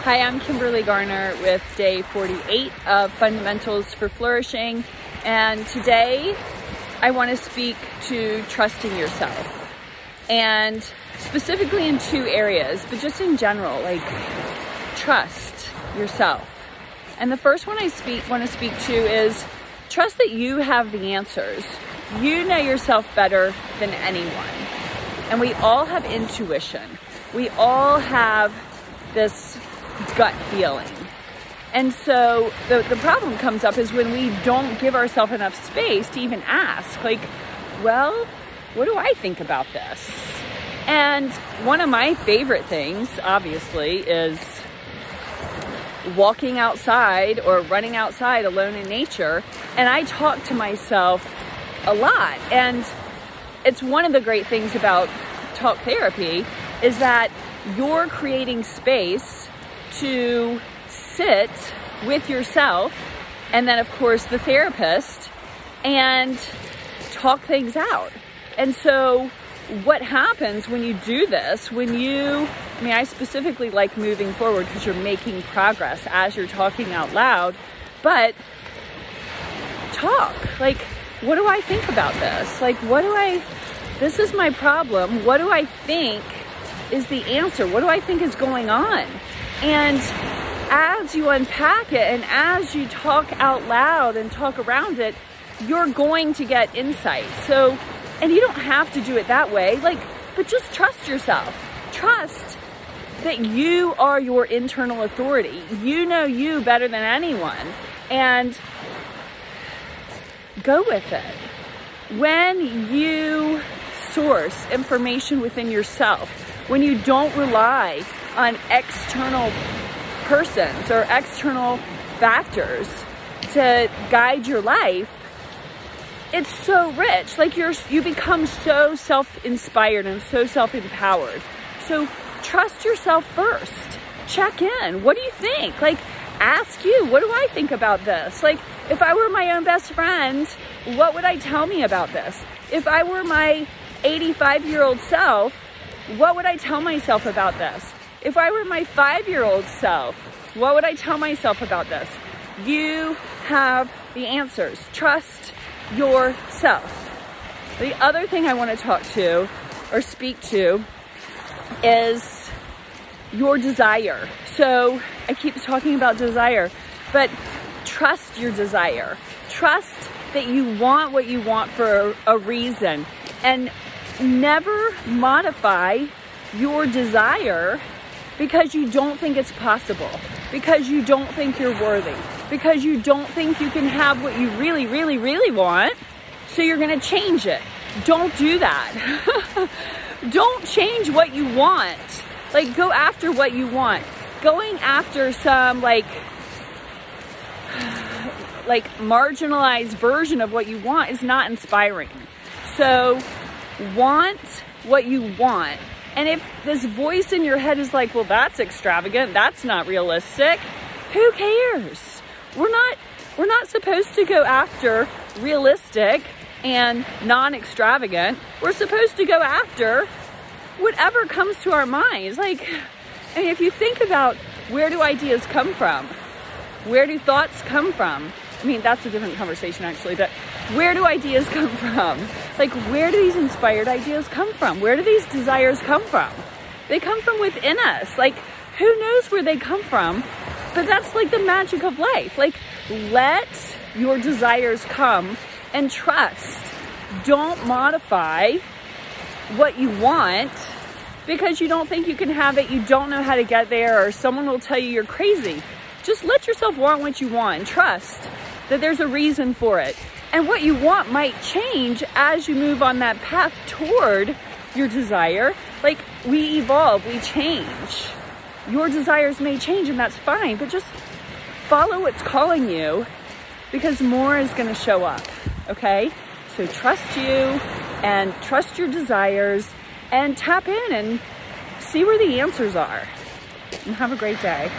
Hi, I'm Kimberly Garner with day 48 of Fundamentals for Flourishing, and today I want to speak to trusting yourself, and specifically in two areas, but just in general, like trust yourself. And the first one I want to speak to is trust that you have the answers. You know yourself better than anyone, and we all have intuition. We all have this gut feeling. And so the problem comes up is when we don't give ourselves enough space to even ask, like, well, what do I think about this? And one of my favorite things, obviously, is walking outside or running outside alone in nature. And I talk to myself a lot. And it's one of the great things about talk therapy is that you're creating space to sit with yourself and then of course the therapist and talk things out. And so what happens when you do this, I specifically like moving forward because you're making progress as you're talking out loud, but talk, like, what do I think about this? Like, this is my problem. What do I think is the answer? What do I think is going on? And as you unpack it and as you talk out loud and talk around it, you're going to get insight. So, and you don't have to do it that way, but just trust yourself. Trust that you are your internal authority. You know you better than anyone, and go with it. When you source information within yourself, when you don't rely on external persons or external factors to guide your life, it's so rich. Like you become so self-inspired and so self-empowered. So trust yourself first. Check in. What do you think? Like, ask you, what do I think about this? Like, if I were my own best friend, what would I tell me about this? If I were my 85-year-old self, what would I tell myself about this? If I were my 5-year-old self, what would I tell myself about this? You have the answers. Trust yourself. The other thing I want to talk to or speak to is your desire. So I keep talking about desire, but trust your desire. Trust that you want what you want for a reason, and never modify your desire because you don't think it's possible, because you don't think you're worthy, because you don't think you can have what you really, really, really want, so you're gonna change it. Don't do that. Don't change what you want. Like, go after what you want. Going after some like marginalized version of what you want is not inspiring. So want what you want. And if this voice in your head is like, well, that's extravagant, that's not realistic, who cares? We're not supposed to go after realistic and non-extravagant. We're supposed to go after whatever comes to our minds. Like, I mean, if you think about, where do ideas come from? Where do thoughts come from? I mean, that's a different conversation actually, but where do ideas come from? Like, where do these inspired ideas come from? Where do these desires come from? They come from within us. Like, who knows where they come from? But that's like the magic of life. Like, let your desires come and trust. Don't modify what you want because you don't think you can have it, you don't know how to get there, or someone will tell you you're crazy. Just let yourself want what you want and trust that there's a reason for it. And what you want might change as you move on that path toward your desire. Like, we evolve, we change. Your desires may change, and that's fine, but just follow what's calling you, because more is gonna show up, okay? So trust you and trust your desires and tap in and see where the answers are. And have a great day.